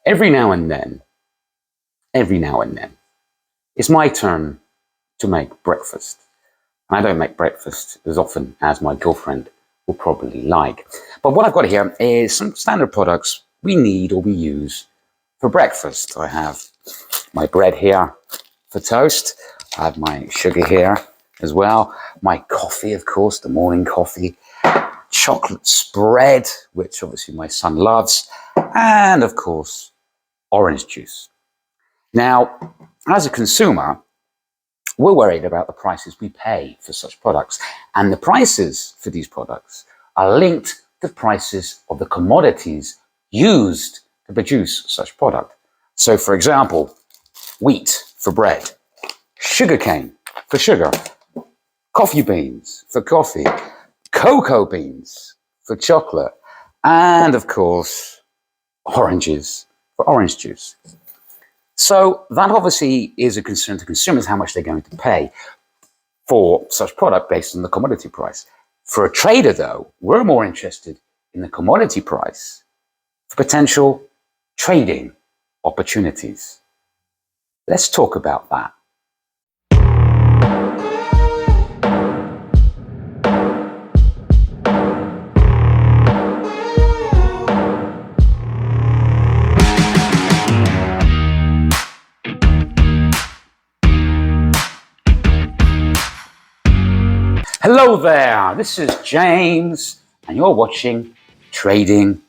Every now and then, it's my turn to make breakfast. And I don't make breakfast as often as my girlfriend will probably like. But what I've got here is some standard products we need or we use for breakfast. I have my bread here for toast. I have my sugar here as well. My coffee, of course, the morning coffee. Chocolate spread, which obviously my son loves. And of course, orange juice. Now, as a consumer, we're worried about the prices we pay for such products. And the prices for these products are linked to prices of the commodities used to produce such product. So, for example, wheat for bread, sugarcane for sugar, coffee beans for coffee, cocoa beans for chocolate, and of course, oranges for orange juice. So that obviously is a concern to consumers, how much they're going to pay for such product based on the commodity price. For a trader, though, we're more interested in the commodity price for potential trading opportunities. Let's talk about that. Hello there, this is James, and you're watching Trading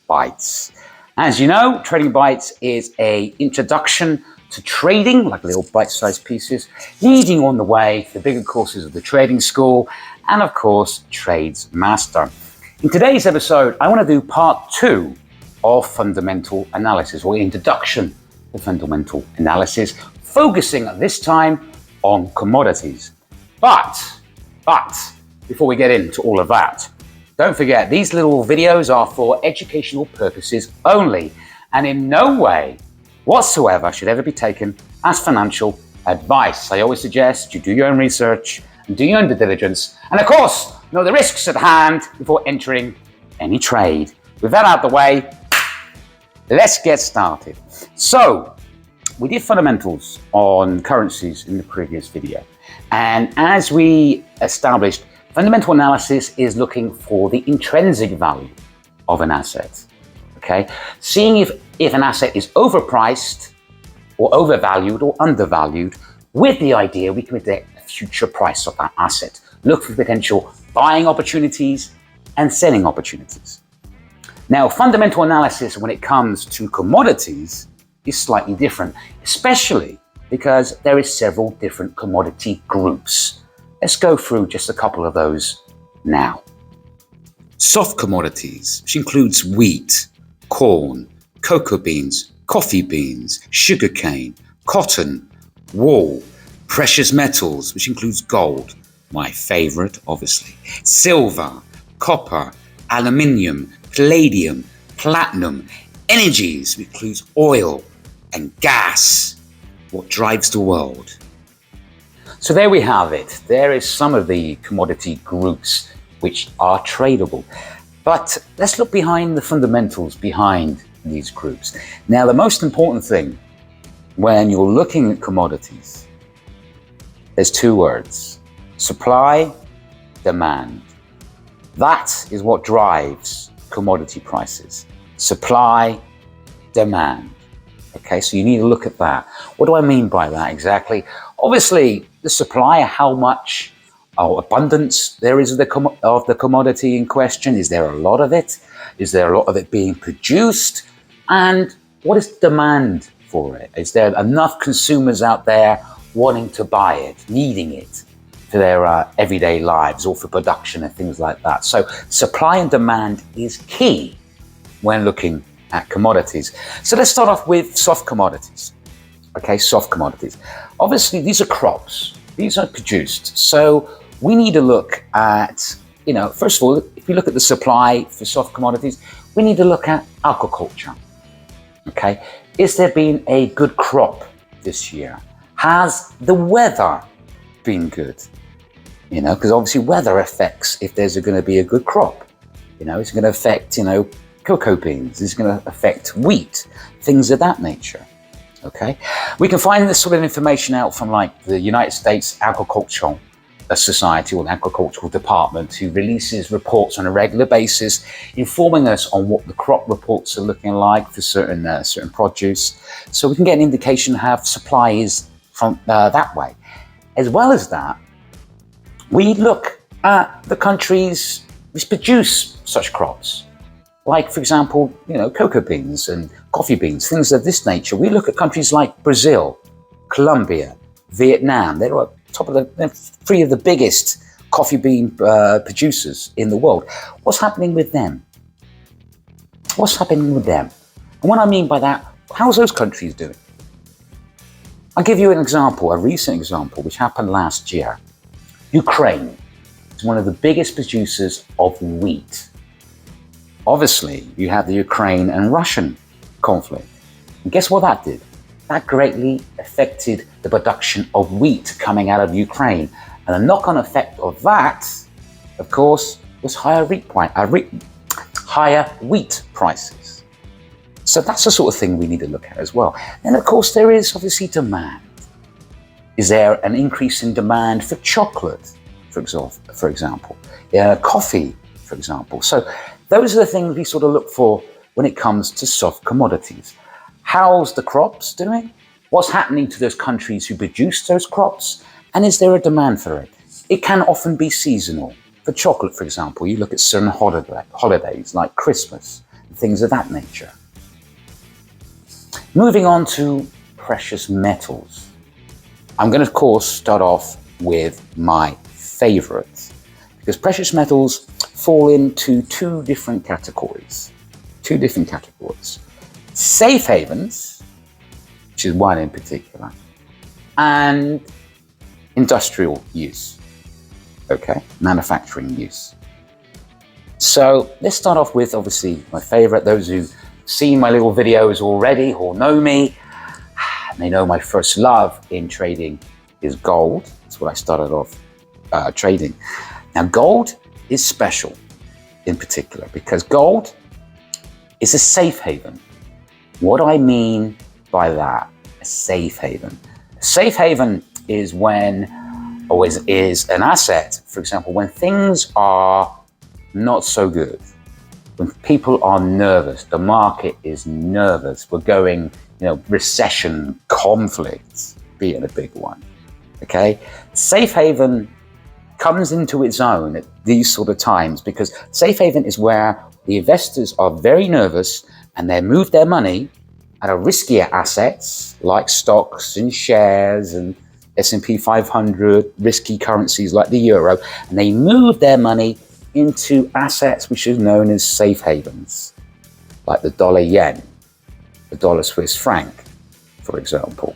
Bites. As you know, Trading Bites is an introduction to trading, like little bite-sized pieces, leading on the way to the bigger courses of the trading school, and of course, Trades Master. In today's episode, I want to do part 2 of fundamental analysis, or introduction to fundamental analysis, focusing this time on commodities. But before we get into all of that, don't forget these little videos are for educational purposes only, and in no way whatsoever should ever be taken as financial advice. I always suggest you do your own research and do your own due diligence, and of course, know the risks at hand before entering any trade. With that out of the way, let's get started. So, we did fundamentals on currencies in the previous video. And as we established, fundamental analysis is looking for the intrinsic value of an asset, okay? Seeing if an asset is overpriced or overvalued or undervalued, with the idea we can predict the future price of that asset, look for potential buying opportunities and selling opportunities. Now, fundamental analysis when it comes to commodities is slightly different, especially because there is several different commodity groups. Let's go through just a couple of those now. Soft commodities, which includes wheat, corn, cocoa beans, coffee beans, sugarcane, cotton, wool, precious metals, which includes gold, my favorite, obviously, silver, copper, aluminium, palladium, platinum, energies, which includes oil and gas, what drives the world. So there we have it. There is some of the commodity groups which are tradable. But let's look behind the fundamentals behind these groups. Now, the most important thing when you're looking at commodities, there's 2 words: supply, demand. That is what drives commodity prices. Supply, demand. Okay, so you need to look at that. What do I mean by that exactly? Obviously, the supply, how much abundance there is of the commodity in question. Is there a lot of it? Is there a lot of it being produced? And what is demand for it? Is there enough consumers out there wanting to buy it, needing it for their everyday lives or for production and things like that? So supply and demand is key when looking at commodities. So let's start off with soft commodities. Okay, soft commodities. Obviously, these are crops. These are produced. So we need to look at, first of all, if you look at the supply for soft commodities, we need to look at agriculture. Okay, is there been a good crop this year? Has the weather been good? Because obviously weather affects if there's going to be a good crop. It's going to affect, cocoa beans. This is going to affect wheat, things of that nature. Okay, we can find this sort of information out from like the United States Agricultural Society or the Agricultural Department, who releases reports on a regular basis, informing us on what the crop reports are looking like for certain produce, so we can get an indication of how supply is from that way. As well as that, we look at the countries which produce such crops. Like, for example, cocoa beans and coffee beans, things of this nature. We look at countries like Brazil, Colombia, Vietnam. They're they're 3 of the biggest coffee bean producers in the world. What's happening with them? What's happening with them? And what I mean by that, how's those countries doing? I'll give you an example, a recent example, which happened last year. Ukraine is one of the biggest producers of wheat. Obviously, you have the Ukraine and Russian conflict. And guess what that did? That greatly affected the production of wheat coming out of Ukraine. And the knock-on effect of that, of course, was higher wheat prices. So that's the sort of thing we need to look at as well. And of course, there is obviously demand. Is there an increase in demand for chocolate, for example, coffee, for example? So those are the things we sort of look for when it comes to soft commodities. How's the crops doing? What's happening to those countries who produce those crops? And is there a demand for it? It can often be seasonal. For chocolate, for example, you look at certain holidays like Christmas and things of that nature. Moving on to precious metals. I'm going to, of course, start off with my favorite, because precious metals fall into 2 different categories. Safe havens, which is one in particular, and industrial use, manufacturing use. So let's start off with, obviously, my favorite. Those who've seen my little videos already or know me, they know my first love in trading is gold. That's what I started off trading. Now, gold is special in particular because gold is a safe haven. What do I mean by that? A safe haven. A safe haven is is an asset, for example, when things are not so good, when people are nervous, the market is nervous, we're going, recession, conflict being a big one, okay? Safe haven comes into its own at these sort of times because safe haven is where the investors are very nervous and they move their money out of riskier assets like stocks and shares and S&P 500, risky currencies like the euro, and they move their money into assets which are known as safe havens, like the dollar yen, the dollar Swiss franc, for example.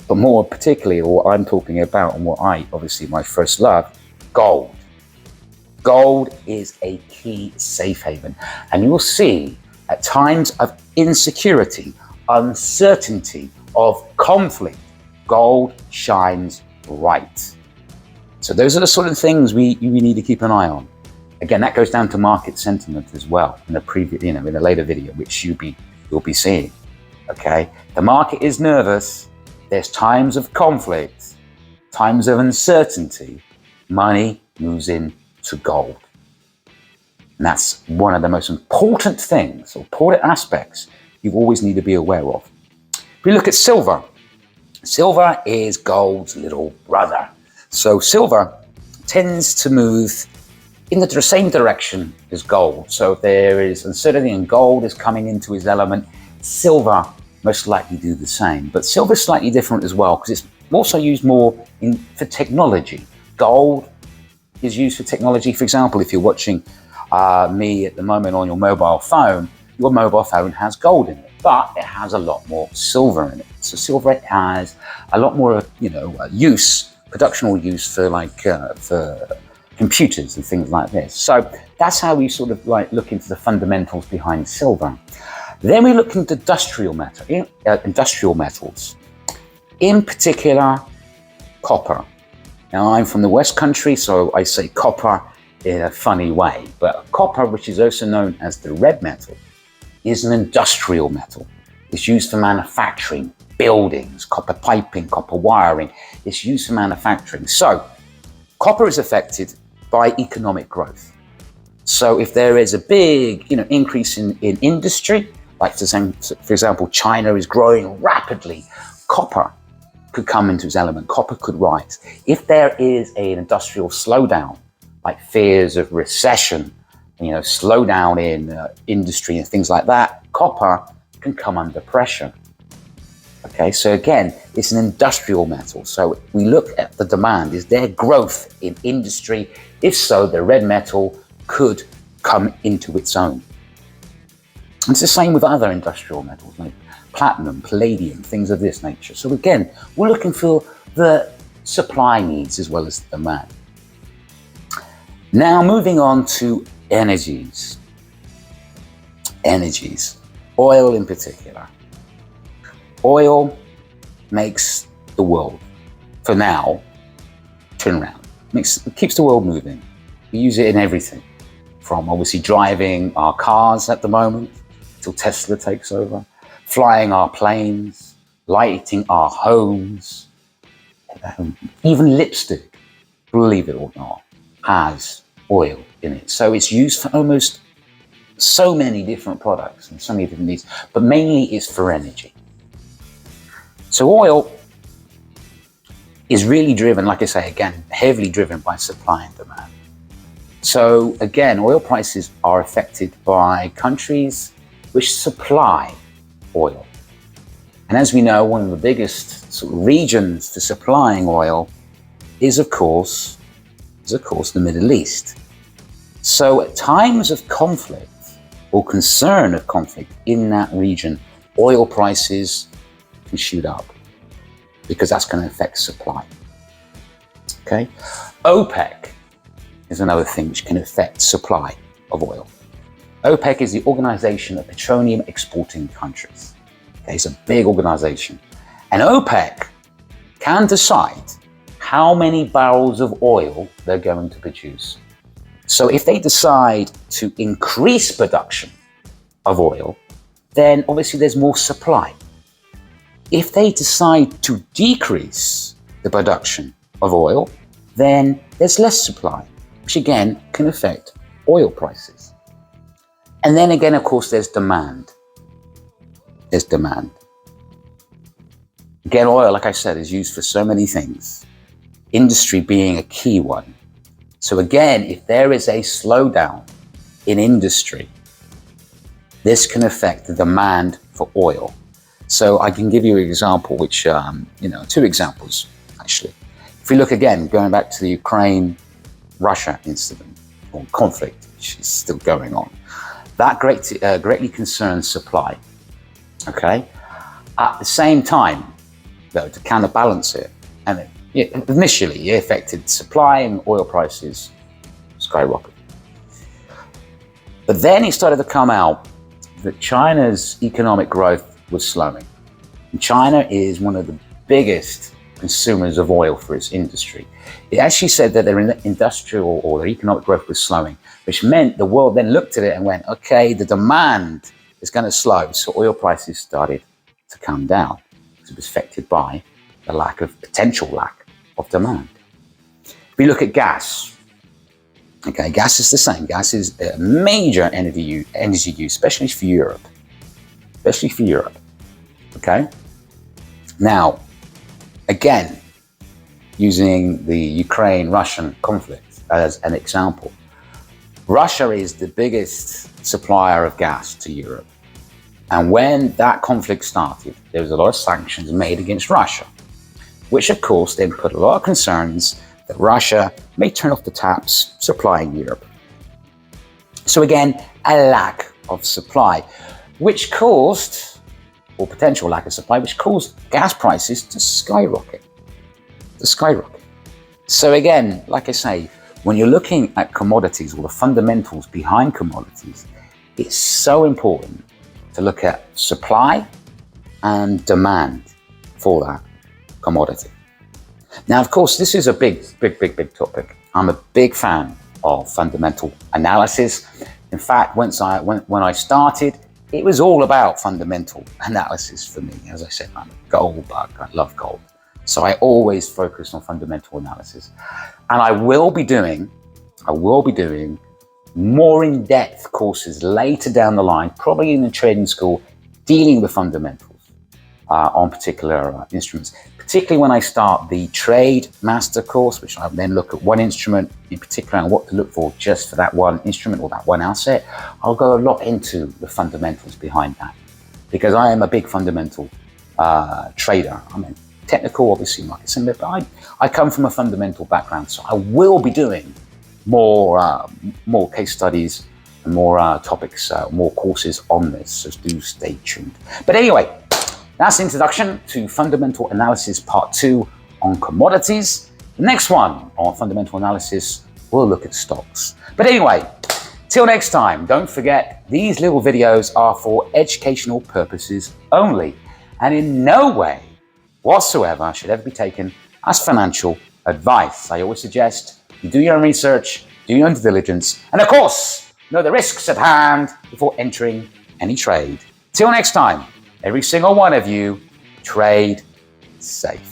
But more particularly, what I'm talking about and what my first love, gold. Gold is a key safe haven. And you will see at times of insecurity, uncertainty, of conflict, gold shines bright. So those are the sort of things we need to keep an eye on. Again, that goes down to market sentiment as well in the previous, in a later video, which you'll be seeing. Okay, the market is nervous. There's times of conflict, times of uncertainty. Money moves into gold, and that's one of the most important things, or important aspects, you always need to be aware of. If we look at silver, silver is gold's little brother. So silver tends to move in the same direction as gold. So if there is uncertainty and gold is coming into his element, silver most likely do the same. But silver is slightly different as well because it's also used more for technology. Gold is used for technology. For example, if you're watching me at the moment on your mobile phone has gold in it, but it has a lot more silver in it. So silver has a lot more, productional use for computers and things like this. So that's how we sort of look into the fundamentals behind silver. Then we look into industrial metals, in particular copper. Now I'm from the West Country, so I say copper in a funny way, but copper, which is also known as the red metal, is an industrial metal. It's used for manufacturing, buildings, copper piping, copper wiring. It's used for manufacturing. So copper is affected by economic growth. So if there is a big, increase in industry, like for example, China is growing rapidly, copper could come into its element. Copper could rise. If there is an industrial slowdown, like fears of recession, slowdown in industry and things like that, copper can come under pressure. Okay, so again, it's an industrial metal. So we look at the demand. Is there growth in industry? If so, the red metal could come into its own. And it's the same with other industrial metals like platinum, palladium, things of this nature. So again, we're looking for the supply needs as well as the demand. Now moving on to energies. Oil in particular. Oil makes the world, for now, turn around. It keeps the world moving. We use it in everything, from obviously driving our cars at the moment, till Tesla takes over, flying our planes, lighting our homes, even lipstick, believe it or not, has oil in it. So it's used for almost so many different products and so many different needs, but mainly it's for energy. So oil is really driven, like I say again, heavily driven by supply and demand. So again, oil prices are affected by countries which supply oil. And as we know, one of the biggest sort of regions for supplying oil is of course the Middle East. So at times of conflict or concern of conflict in that region, oil prices can shoot up because that's going to affect supply. Okay, OPEC is another thing which can affect supply of oil. OPEC is the Organization of Petroleum Exporting Countries. Okay, it's a big organization. And OPEC can decide how many barrels of oil they're going to produce. So if they decide to increase production of oil, then obviously there's more supply. If they decide to decrease the production of oil, then there's less supply, which again can affect oil prices. And then again, of course, there's demand. Again, oil, like I said, is used for so many things, industry being a key one. So again, if there is a slowdown in industry, this can affect the demand for oil. So I can give you an example, which, two examples, actually. If we look again, going back to the Ukraine-Russia incident or conflict, which is still going on, that greatly concerns supply, okay? At the same time, though, to counterbalance it, and initially it affected supply and oil prices skyrocketed. But then it started to come out that China's economic growth was slowing. And China is one of the biggest consumers of oil for its industry. It actually said that their industrial or their economic growth was slowing, which meant the world then looked at it and went, okay, the demand is going to slow. So oil prices started to come down because it was affected by the potential lack of demand. If we look at gas, okay, gas is the same. Gas is a major energy use, especially for Europe. Okay. Now, again, using the Ukraine-Russian conflict as an example, Russia is the biggest supplier of gas to Europe. And when that conflict started, there was a lot of sanctions made against Russia, which of course then put a lot of concerns that Russia may turn off the taps supplying Europe. So again, a lack of supply, which caused, or potential lack of supply, which caused gas prices to skyrocket. So again, like I say, when you're looking at commodities or the fundamentals behind commodities, it's so important to look at supply and demand for that commodity. Now, of course, this is a big topic. I'm a big fan of fundamental analysis. In fact, when I started, it was all about fundamental analysis for me. As I said, I'm a gold bug. I love gold. So I always focus on fundamental analysis. And I will be doing more in-depth courses later down the line, probably in the trading school, dealing with fundamentals on particular instruments. Particularly when I start the Trade Master course, which I then look at one instrument in particular and what to look for just for that one instrument or that one asset. I'll go a lot into the fundamentals behind that, because I am a big fundamental trader. I mean, technical, obviously, market similar, but I come from a fundamental background, so I will be doing more case studies and more topics, more courses on this, so do stay tuned. But anyway, that's the introduction to Fundamental Analysis Part 2 on commodities. The next one on fundamental analysis, we'll look at stocks. But anyway, till next time, don't forget, these little videos are for educational purposes only, and in no way whatsoever should ever be taken as financial advice. I always suggest you do your own research, do your own due diligence, and of course, know the risks at hand before entering any trade. Till next time, every single one of you, trade safe.